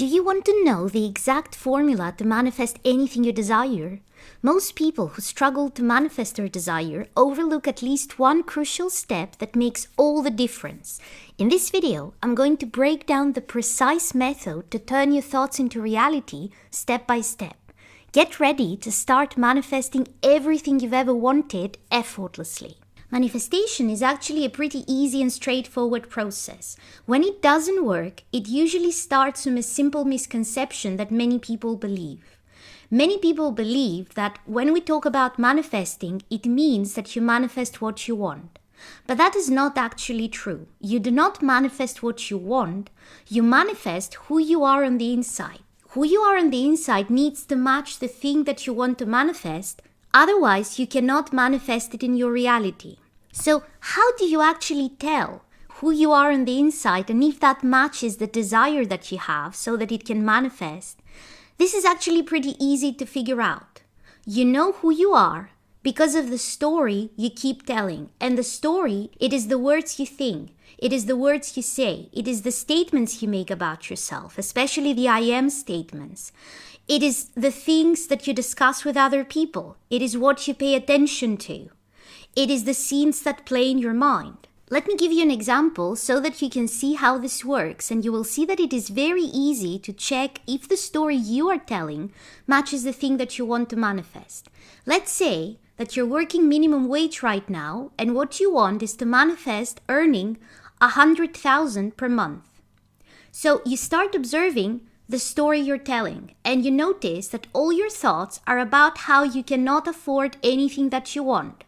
Do you want to know the exact formula to manifest anything you desire? Most people who struggle to manifest their desire overlook at least one crucial step that makes all the difference. In this video, I'm going to break down the precise method to turn your thoughts into reality step by step. Get ready to start manifesting everything you've ever wanted effortlessly. Manifestation is actually a pretty easy and straightforward process. When it doesn't work, it usually starts from a simple misconception that many people believe. Many people believe that when we talk about manifesting, it means that you manifest what you want. But that is not actually true. You do not manifest what you want, you manifest who you are on the inside. Who you are on the inside needs to match the thing that you want to manifest, otherwise you cannot manifest it in your reality. So how do you actually tell who you are on the inside and if that matches the desire that you have so that it can manifest? This is actually pretty easy to figure out. You know who you are because of the story you keep telling. And the story, it is the words you think. It is the words you say. It is the statements you make about yourself, especially the I am statements. It is the things that you discuss with other people. It is what you pay attention to. It is the scenes that play in your mind. Let me give you an example so that you can see how this works, and you will see that it is very easy to check if the story you are telling matches the thing that you want to manifest. Let's say that you're working minimum wage right now, and what you want is to manifest earning 100,000 per month. So you start observing the story you're telling, and you notice that all your thoughts are about how you cannot afford anything that you want,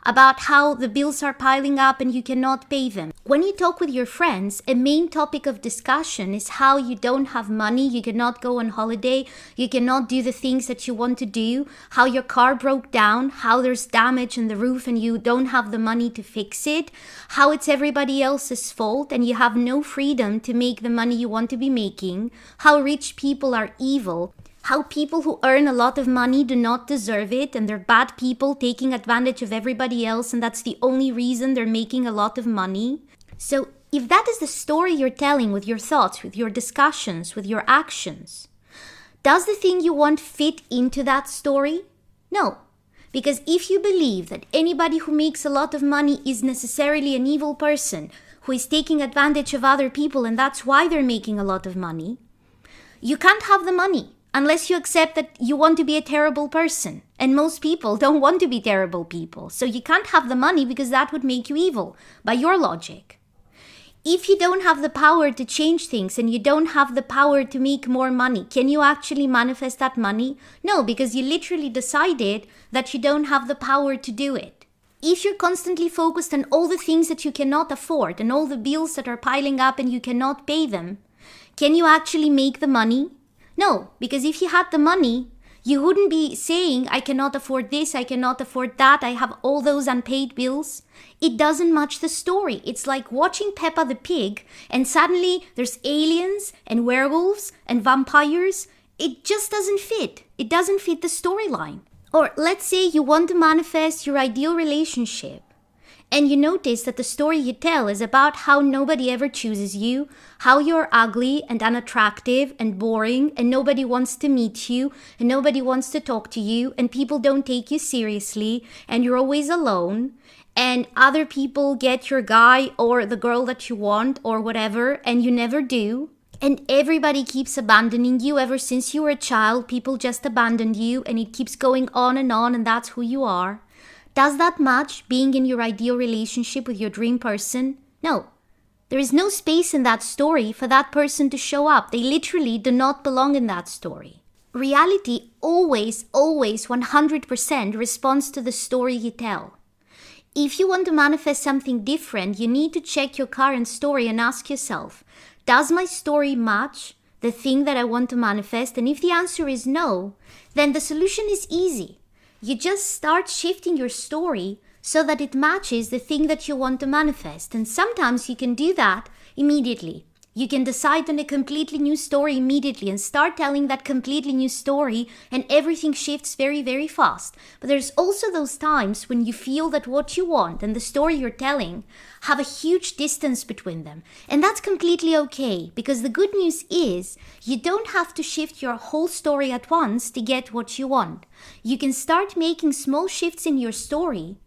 about how the bills are piling up and you cannot pay them. When you talk with your friends, a main topic of discussion is how you don't have money, you cannot go on holiday, you cannot do the things that you want to do, how your car broke down, how there's damage in the roof and you don't have the money to fix it, how it's everybody else's fault and you have no freedom to make the money you want to be making, how rich people are evil, how people who earn a lot of money do not deserve it and they're bad people taking advantage of everybody else and that's the only reason they're making a lot of money. So if that is the story you're telling with your thoughts, with your discussions, with your actions, does the thing you want fit into that story? No. Because if you believe that anybody who makes a lot of money is necessarily an evil person who is taking advantage of other people and that's why they're making a lot of money, you can't have the money. Unless you accept that you want to be a terrible person. And most people don't want to be terrible people. So you can't have the money because that would make you evil, by your logic. If you don't have the power to change things and you don't have the power to make more money, can you actually manifest that money? No, because you literally decided that you don't have the power to do it. If you're constantly focused on all the things that you cannot afford and all the bills that are piling up and you cannot pay them, can you actually make the money? No, because if you had the money, you wouldn't be saying, I cannot afford this, I cannot afford that, I have all those unpaid bills. It doesn't match the story. It's like watching Peppa the Pig and suddenly there's aliens and werewolves and vampires. It just doesn't fit. It doesn't fit the storyline. Or let's say you want to manifest your ideal relationship. And you notice that the story you tell is about how nobody ever chooses you, how you're ugly and unattractive and boring and nobody wants to meet you and nobody wants to talk to you and people don't take you seriously and you're always alone and other people get your guy or the girl that you want or whatever and you never do. And everybody keeps abandoning you ever since you were a child. People just abandoned you and it keeps going on and that's who you are. Does that match being in your ideal relationship with your dream person? No. There is no space in that story for that person to show up. They literally do not belong in that story. Reality always 100% responds to the story you tell. If you want to manifest something different, you need to check your current story and ask yourself, does my story match the thing that I want to manifest? And if the answer is no, then the solution is easy. You just start shifting your story so that it matches the thing that you want to manifest. And sometimes you can do that immediately. You can decide on a completely new story immediately and start telling that completely new story, and everything shifts very, very fast. But there's also those times when you feel that what you want and the story you're telling have a huge distance between them. And that's completely okay, because the good news is you don't have to shift your whole story at once to get what you want. You can start making small shifts in your story,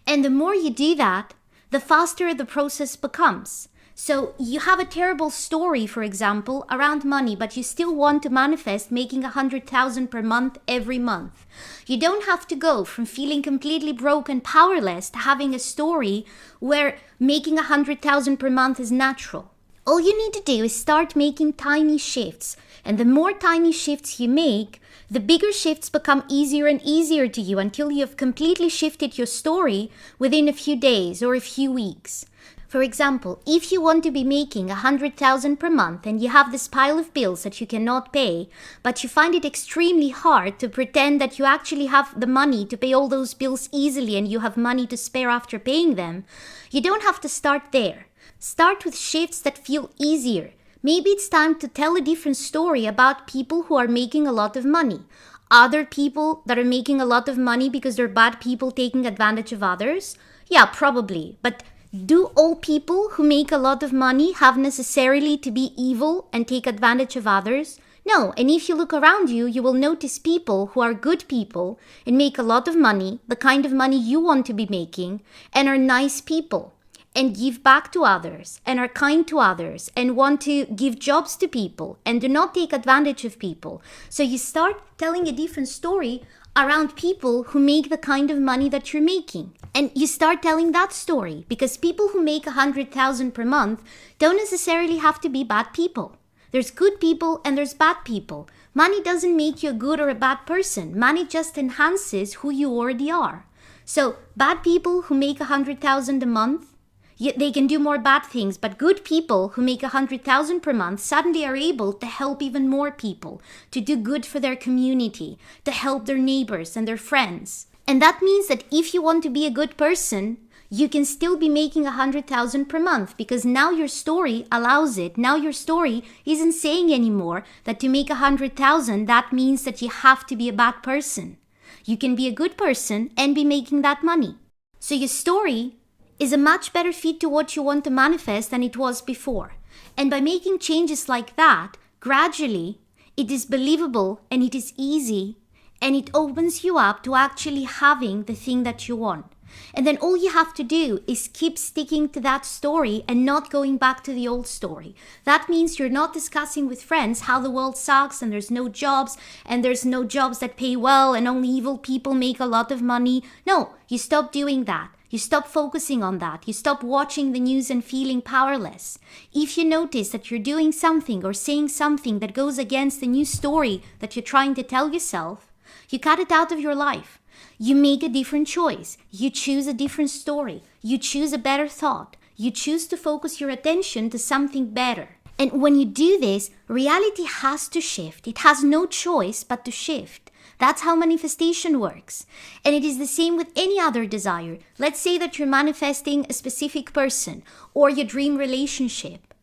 and the more you do that, the faster the process becomes. So you have a terrible story, for example, around money, but you still want to manifest making 100,000 per month every month. You don't have to go from feeling completely broke and powerless to having a story where making 100,000 per month is natural. All you need to do is start making tiny shifts. And the more tiny shifts you make, the bigger shifts become easier and easier to you until you have completely shifted your story within a few days or a few weeks. For example, if you want to be making 100,000 per month and you have this pile of bills that you cannot pay, but you find it extremely hard to pretend that you actually have the money to pay all those bills easily and you have money to spare after paying them, you don't have to start there. Start with shifts that feel easier. Maybe it's time to tell a different story about people who are making a lot of money. Other people that are making a lot of money because they're bad people taking advantage of others? Yeah, probably. But do all people who make a lot of money have necessarily to be evil and take advantage of others? No, and if you look around you, you will notice people who are good people and make a lot of money, the kind of money you want to be making, and are nice people, and give back to others, and are kind to others, and want to give jobs to people, and do not take advantage of people. So you start telling a different story around people who make the kind of money that you're making. And you start telling that story, because people who make 100,000 per month don't necessarily have to be bad people. There's good people and there's bad people. Money doesn't make you a good or a bad person. Money just enhances who you already are. So bad people who make 100,000 a month, they can do more bad things, but good people who make 100,000 per month suddenly are able to help even more people, to do good for their community, to help their neighbors and their friends. And that means that if you want to be a good person, you can still be making 100,000 per month, because now your story allows it. Now your story isn't saying anymore that to make 100,000, that means that you have to be a bad person. You can be a good person and be making that money. So your story is a much better fit to what you want to manifest than it was before. And by making changes like that, gradually, it is believable and it is easy, and it opens you up to actually having the thing that you want. And then all you have to do is keep sticking to that story and not going back to the old story. That means you're not discussing with friends how the world sucks and there's no jobs that pay well and only evil people make a lot of money. No, you stop doing that. You stop focusing on that. You stop watching the news and feeling powerless. If you notice that you're doing something or saying something that goes against the new story that you're trying to tell yourself, you cut it out of your life. You make a different choice. You choose a different story. You choose a better thought. You choose to focus your attention to something better. And when you do this, reality has to shift. It has no choice but to shift. That's how manifestation works. And it is the same with any other desire. Let's say that you're manifesting a specific person or your dream relationship,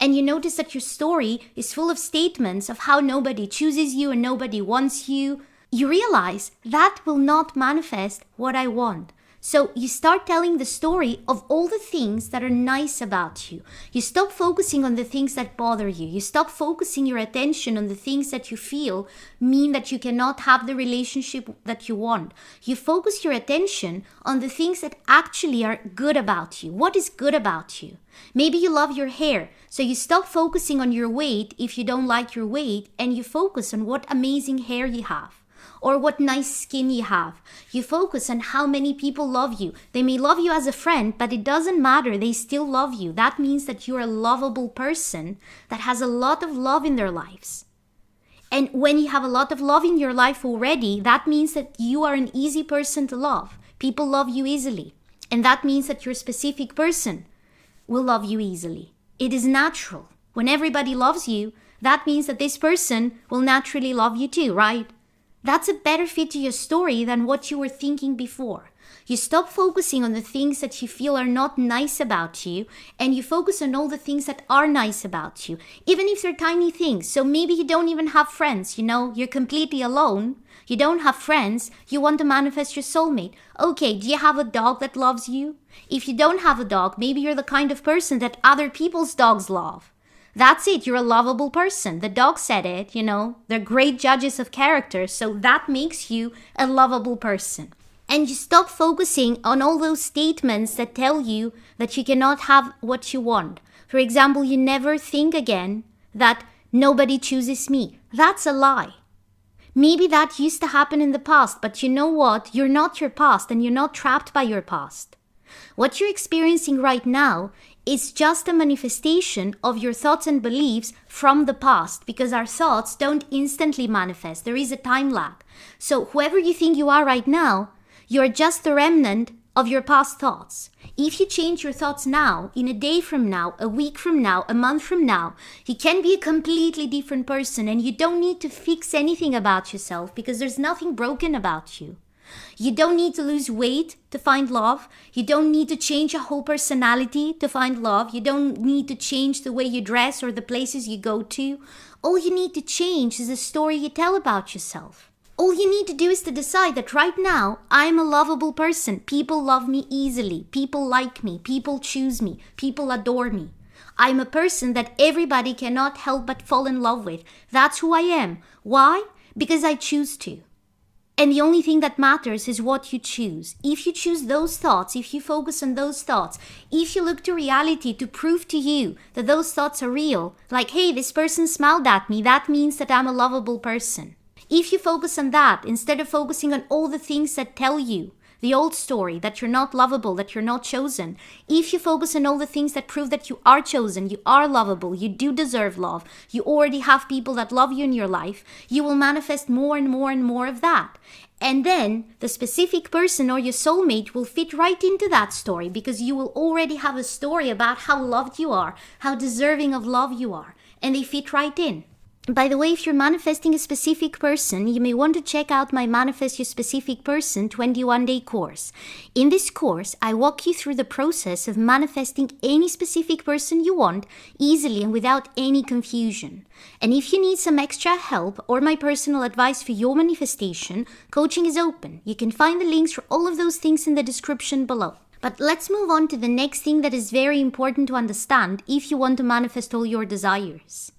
and you notice that your story is full of statements of how nobody chooses you and nobody wants you. You realize that will not manifest what I want. So you start telling the story of all the things that are nice about you. You stop focusing on the things that bother you. You stop focusing your attention on the things that you feel mean that you cannot have the relationship that you want. You focus your attention on the things that actually are good about you. What is good about you? Maybe you love your hair, so you stop focusing on your weight if you don't like your weight, and you focus on what amazing hair you have. Or what nice skin you have. You focus on how many people love you. They may love you as a friend, but it doesn't matter. They still love you. That means that you're a lovable person that has a lot of love in their lives. And when you have a lot of love in your life already, that means that you are an easy person to love. People love you easily. And that means that your specific person will love you easily. It is natural. When everybody loves you, that means that this person will naturally love you too, right? That's a better fit to your story than what you were thinking before. You stop focusing on the things that you feel are not nice about you, and you focus on all the things that are nice about you, even if they're tiny things. So maybe you don't even have friends, you're completely alone. You don't have friends, you want to manifest your soulmate. Okay, do you have a dog that loves you? If you don't have a dog, maybe you're the kind of person that other people's dogs love. That's it, you're a lovable person. The dog said it, they're great judges of character, so that makes you a lovable person. And you stop focusing on all those statements that tell you that you cannot have what you want. For example, you never think again that nobody chooses me. That's a lie. Maybe that used to happen in the past, but you know what? You're not your past and you're not trapped by your past. What you're experiencing right now is just a manifestation of your thoughts and beliefs from the past, because our thoughts don't instantly manifest. There is a time lag. So whoever you think you are right now, you're just the remnant of your past thoughts. If you change your thoughts now, in a day from now, a week from now, a month from now, you can be a completely different person, and you don't need to fix anything about yourself because there's nothing broken about you. You don't need to lose weight to find love. You don't need to change your whole personality to find love. You don't need to change the way you dress or the places you go to. All you need to change is the story you tell about yourself. All you need to do is to decide that right now, I'm a lovable person. People love me easily. People like me. People choose me. People adore me. I'm a person that everybody cannot help but fall in love with. That's who I am. Why? Because I choose to. And the only thing that matters is what you choose. If you choose those thoughts, if you focus on those thoughts, if you look to reality to prove to you that those thoughts are real, like, hey, this person smiled at me, that means that I'm a lovable person. If you focus on that, instead of focusing on all the things that tell you the old story, that you're not lovable, that you're not chosen, if you focus on all the things that prove that you are chosen, you are lovable, you do deserve love, you already have people that love you in your life, you will manifest more and more and more of that. And then the specific person or your soulmate will fit right into that story, because you will already have a story about how loved you are, how deserving of love you are, and they fit right in. By the way, if you're manifesting a specific person, you may want to check out my Manifest Your Specific Person 21-day course. In this course, I walk you through the process of manifesting any specific person you want easily and without any confusion. And if you need some extra help or my personal advice for your manifestation, coaching is open. You can find the links for all of those things in the description below. But let's move on to the next thing that is very important to understand if you want to manifest all your desires.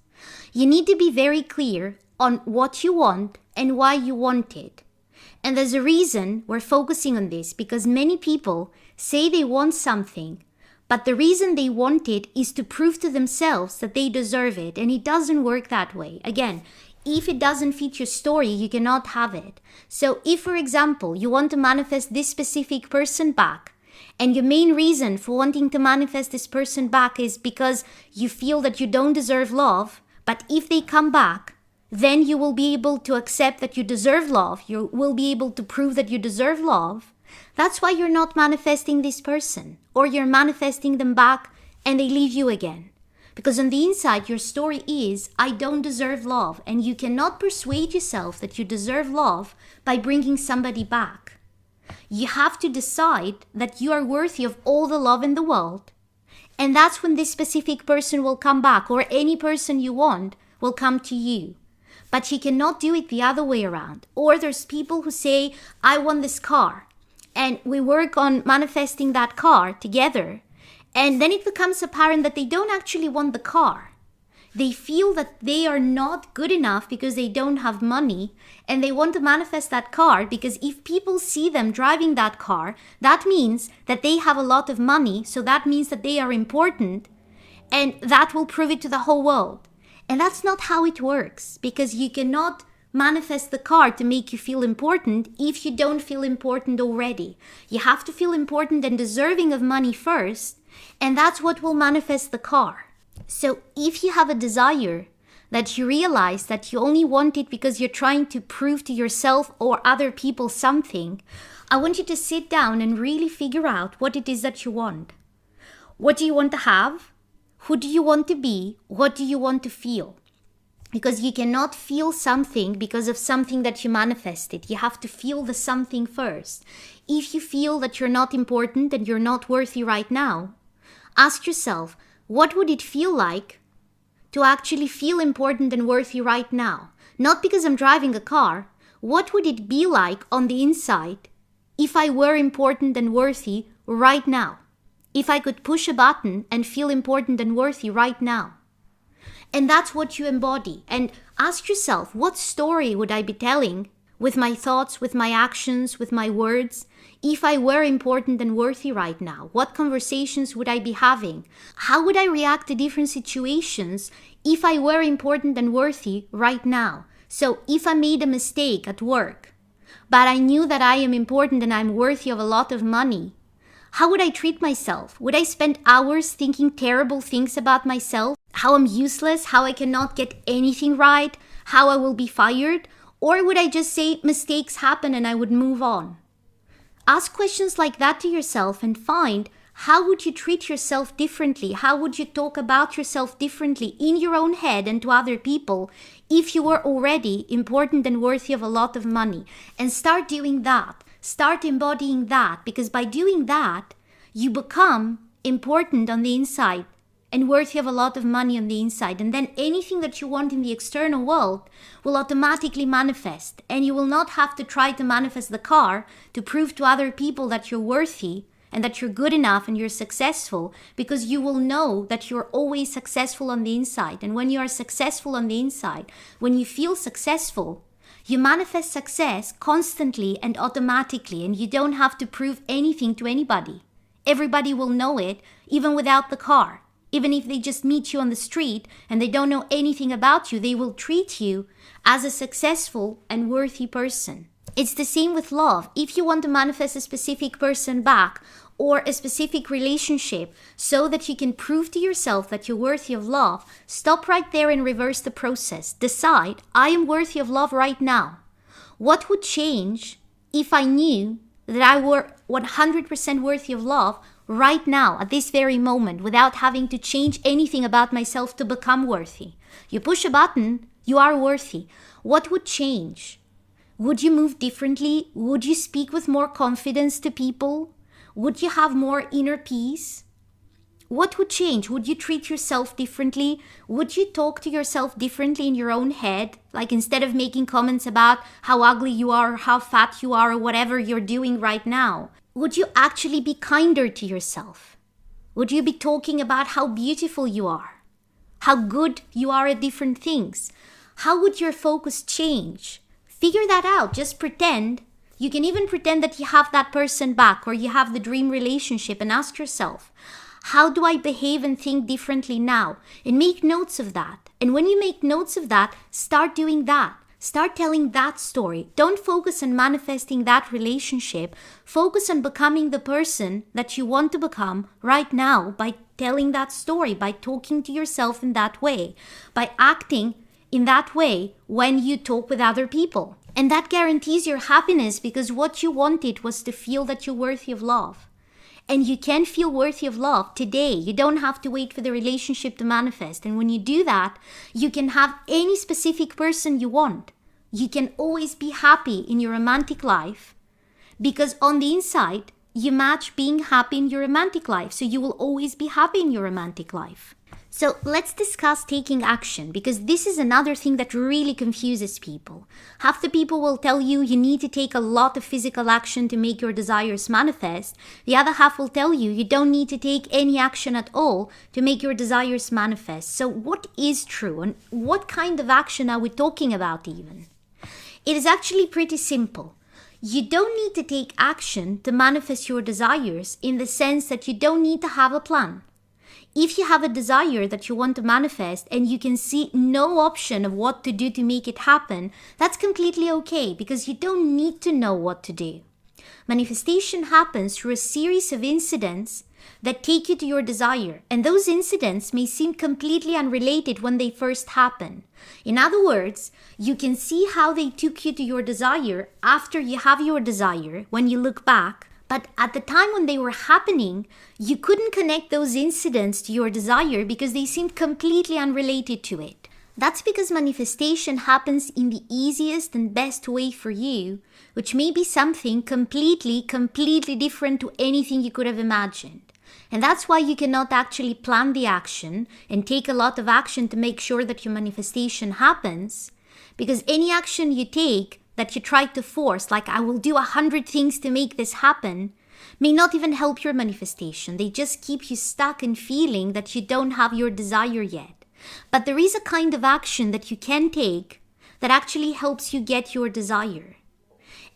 You need to be very clear on what you want and why you want it. And there's a reason we're focusing on this, because many people say they want something, but the reason they want it is to prove to themselves that they deserve it, and it doesn't work that way. Again, if it doesn't fit your story, you cannot have it. So if, for example, you want to manifest this specific person back, and your main reason for wanting to manifest this person back is because you feel that you don't deserve love, but if they come back, then you will be able to accept that you deserve love. You will be able to prove that you deserve love. That's why you're not manifesting this person, or you're manifesting them back and they leave you again. Because on the inside, your story is, I don't deserve love. And you cannot persuade yourself that you deserve love by bringing somebody back. You have to decide that you are worthy of all the love in the world. And that's when this specific person will come back, or any person you want will come to you. But you cannot do it the other way around. Or there's people who say, I want this car. And we work on manifesting that car together. And then it becomes apparent that they don't actually want the car. They feel that they are not good enough because they don't have money, and they want to manifest that car because if people see them driving that car, that means that they have a lot of money, so that means that they are important, and that will prove it to the whole world. And that's not how it works, because you cannot manifest the car to make you feel important if you don't feel important already. You have to feel important and deserving of money first, and that's what will manifest the car. So if you have a desire that you realize that you only want it because you're trying to prove to yourself or other people something, I want you to sit down and really figure out what it is that you want. What do you want to have? Who do you want to be? What do you want to feel? Because you cannot feel something because of something that you manifested. You have to feel the something first. If you feel that you're not important and you're not worthy right now, ask yourself, what would it feel like to actually feel important and worthy right now? Not because I'm driving a car. What would it be like on the inside if I were important and worthy right now? If I could push a button and feel important and worthy right now? And that's what you embody. And ask yourself, what story would I be telling with my thoughts, with my actions, with my words, if I were important and worthy right now? What conversations would I be having? How would I react to different situations if I were important and worthy right now? So if I made a mistake at work, but I knew that I am important and I'm worthy of a lot of money, how would I treat myself? Would I spend hours thinking terrible things about myself? How I'm useless, how I cannot get anything right, how I will be fired? Or would I just say mistakes happen and I would move on? Ask questions like that to yourself and find how would you treat yourself differently? How would you talk about yourself differently in your own head and to other people if you were already important and worthy of a lot of money? And start doing that. Start embodying that, because by doing that, you become important on the inside and worthy of a lot of money on the inside. And then anything that you want in the external world will automatically manifest. And you will not have to try to manifest the car to prove to other people that you're worthy and that you're good enough and you're successful, because you will know that you're always successful on the inside. And when you are successful on the inside, when you feel successful, you manifest success constantly and automatically, and you don't have to prove anything to anybody. Everybody will know it, even without the car. Even if they just meet you on the street and they don't know anything about you, they will treat you as a successful and worthy person. It's the same with love. If you want to manifest a specific person back or a specific relationship so that you can prove to yourself that you're worthy of love, stop right there and reverse the process. Decide, I am worthy of love right now. What would change if I knew that I were 100% worthy of love right now, at this very moment, without having to change anything about myself to become worthy? You push a button, you are worthy. What would change? Would you move differently? Would you speak with more confidence to people? Would you have more inner peace? What would change? Would you treat yourself differently? Would you talk to yourself differently in your own head? Like, instead of making comments about how ugly you are or how fat you are or whatever you're doing right now, would you actually be kinder to yourself? Would you be talking about how beautiful you are? How good you are at different things? How would your focus change? Figure that out. Just pretend. You can even pretend that you have that person back or you have the dream relationship, and ask yourself, how do I behave and think differently now? And make notes of that. And when you make notes of that, start doing that. Start telling that story. Don't focus on manifesting that relationship. Focus on becoming the person that you want to become right now by telling that story, by talking to yourself in that way, by acting in that way when you talk with other people. And that guarantees your happiness, because what you wanted was to feel that you're worthy of love. And you can feel worthy of love today. You don't have to wait for the relationship to manifest. And when you do that, you can have any specific person you want. You can always be happy in your romantic life, because on the inside, you match being happy in your romantic life. So you will always be happy in your romantic life. So let's discuss taking action, because this is another thing that really confuses people. Half the people will tell you you need to take a lot of physical action to make your desires manifest. The other half will tell you you don't need to take any action at all to make your desires manifest. So what is true, and what kind of action are we talking about even? It is actually pretty simple. You don't need to take action to manifest your desires, in the sense that you don't need to have a plan. If you have a desire that you want to manifest and you can see no option of what to do to make it happen, that's completely okay, because you don't need to know what to do. Manifestation happens through a series of incidents that take you to your desire, and those incidents may seem completely unrelated when they first happen. In other words, you can see how they took you to your desire after you have your desire when you look back. But at the time when they were happening, you couldn't connect those incidents to your desire because they seemed completely unrelated to it. That's because manifestation happens in the easiest and best way for you, which may be something completely different to anything you could have imagined. And that's why you cannot actually plan the action and take a lot of action to make sure that your manifestation happens. Because any action you take that you try to force, like I will do 100 things to make this happen, may not even help your manifestation. They just keep you stuck in feeling that you don't have your desire yet. But there is a kind of action that you can take that actually helps you get your desire.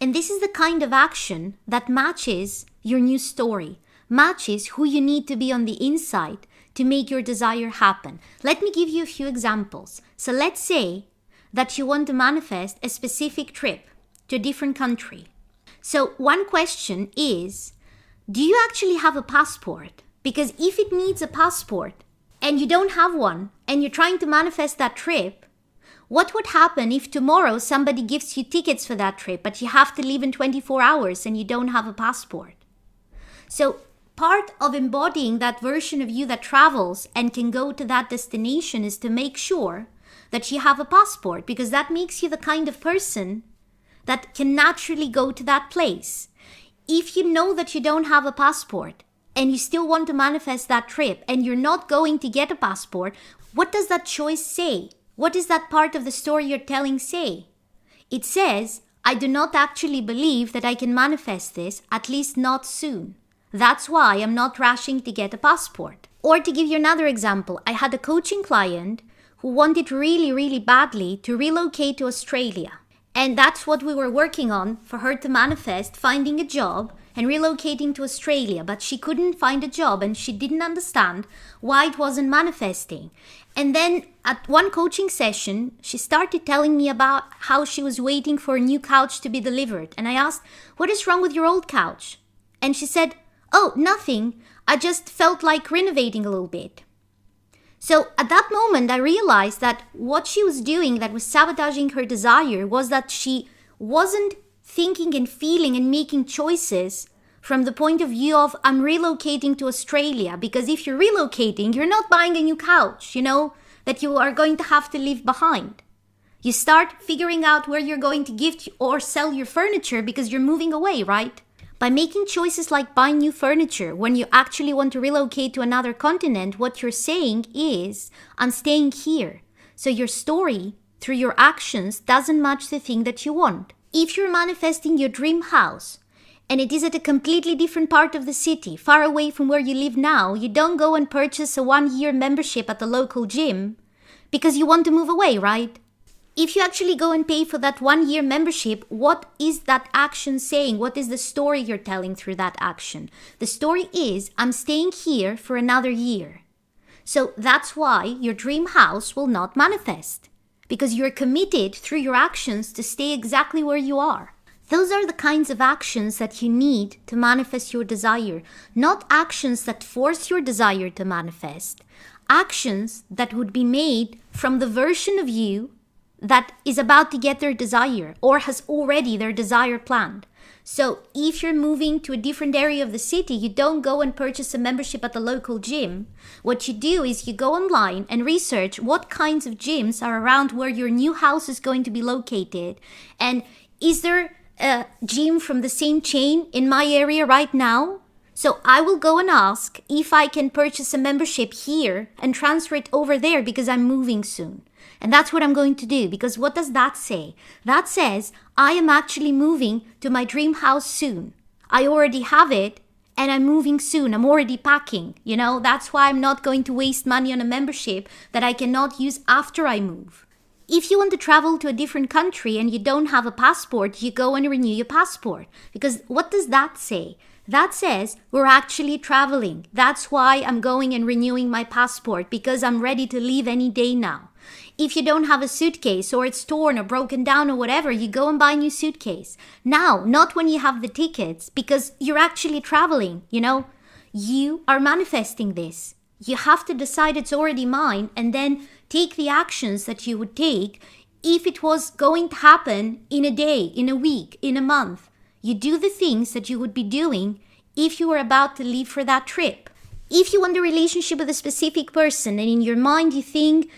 And this is the kind of action that matches your new story, matches who you need to be on the inside to make your desire happen. Let me give you a few examples. So let's say that you want to manifest a specific trip to a different country. So one question is, do you actually have a passport? Because if it needs a passport and you don't have one and you're trying to manifest that trip, what would happen if tomorrow somebody gives you tickets for that trip, but you have to leave in 24 hours and you don't have a passport? So part of embodying that version of you that travels and can go to that destination is to make sure that you have a passport, because that makes you the kind of person that can naturally go to that place. If you know that you don't have a passport and you still want to manifest that trip and you're not going to get a passport, what does that choice say? What does that part of the story you're telling say? It says, I do not actually believe that I can manifest this, at least not soon. That's why I'm not rushing to get a passport. Or to give you another example, I had a coaching client who wanted really badly to relocate to Australia. And that's what we were working on for her to manifest, finding a job and relocating to Australia. But she couldn't find a job and she didn't understand why it wasn't manifesting. And then at one coaching session, she started telling me about how she was waiting for a new couch to be delivered. And I asked, what is wrong with your old couch? And she said, oh, nothing. I just felt like renovating a little bit. So at that moment, I realized that what she was doing that was sabotaging her desire was that she wasn't thinking and feeling and making choices from the point of view of, I'm relocating to Australia. Because if you're relocating, you're not buying a new couch, that you are going to have to leave behind. You start figuring out where you're going to gift or sell your furniture because you're moving away, right? By making choices like buying new furniture when you actually want to relocate to another continent, what you're saying is, I'm staying here. So your story, through your actions, doesn't match the thing that you want. If you're manifesting your dream house, and it is at a completely different part of the city, far away from where you live now, you don't go and purchase a 1-year membership at the local gym because you want to move away, right? If you actually go and pay for that 1-year membership, what is that action saying? What is the story you're telling through that action? The story is, I'm staying here for another year. So that's why your dream house will not manifest, because you're committed through your actions to stay exactly where you are. Those are the kinds of actions that you need to manifest your desire, not actions that force your desire to manifest. Actions that would be made from the version of you that is about to get their desire or has already their desire planned. So if you're moving to a different area of the city, you don't go and purchase a membership at the local gym. What you do is you go online and research what kinds of gyms are around where your new house is going to be located. And is there a gym from the same chain in my area right now? So I will go and ask if I can purchase a membership here and transfer it over there because I'm moving soon. And that's what I'm going to do, because what does that say? That says, I am actually moving to my dream house soon. I already have it and I'm moving soon. I'm already packing, That's why I'm not going to waste money on a membership that I cannot use after I move. If you want to travel to a different country and you don't have a passport, you go and renew your passport. Because what does that say? That says we're actually traveling. That's why I'm going and renewing my passport, because I'm ready to leave any day now. If you don't have a suitcase or it's torn or broken down or whatever, you go and buy a new suitcase. Now, not when you have the tickets, because you're actually traveling, You are manifesting this. You have to decide it's already mine and then take the actions that you would take if it was going to happen in a day, in a week, in a month. You do the things that you would be doing if you were about to leave for that trip. If you want a relationship with a specific person and in your mind you think,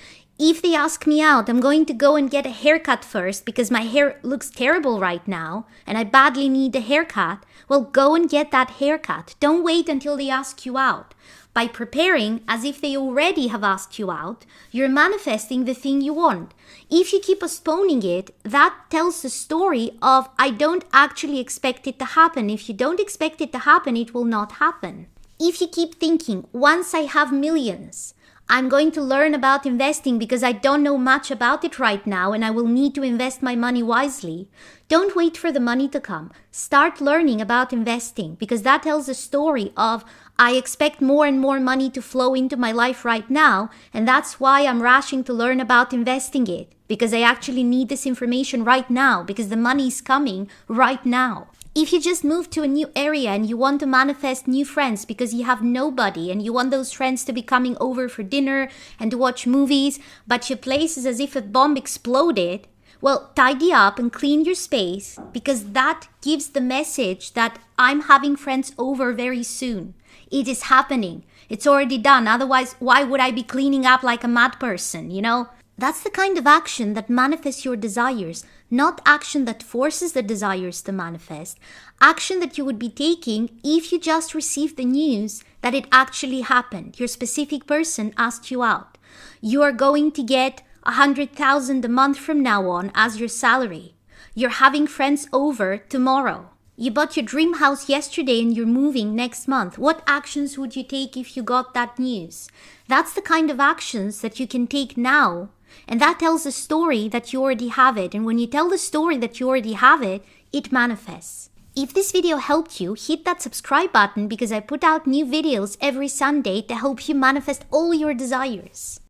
If they ask me out, I'm going to go and get a haircut first because my hair looks terrible right now and I badly need a haircut. Well, go and get that haircut. Don't wait until they ask you out. By preparing as if they already have asked you out, you're manifesting the thing you want. If you keep postponing it, that tells the story of I don't actually expect it to happen. If you don't expect it to happen, it will not happen. If you keep thinking, once I have millions, I'm going to learn about investing because I don't know much about it right now and I will need to invest my money wisely. Don't wait for the money to come. Start learning about investing because that tells a story of I expect more and more money to flow into my life right now, and that's why I'm rushing to learn about investing it because I actually need this information right now because the money is coming right now. If you just moved to a new area and you want to manifest new friends because you have nobody and you want those friends to be coming over for dinner and to watch movies, but your place is as if a bomb exploded, well, tidy up and clean your space because that gives the message that I'm having friends over very soon. It is happening. It's already done. Otherwise, why would I be cleaning up like a mad person, you know? That's the kind of action that manifests your desires, not action that forces the desires to manifest. Action that you would be taking if you just received the news that it actually happened. Your specific person asked you out. You are going to get 100,000 a month from now on as your salary. You're having friends over tomorrow. You bought your dream house yesterday and you're moving next month. What actions would you take if you got that news? That's the kind of actions that you can take now. And that tells a story that you already have it. And when you tell the story that you already have it, it manifests. If this video helped you, hit that subscribe button because I put out new videos every Sunday to help you manifest all your desires.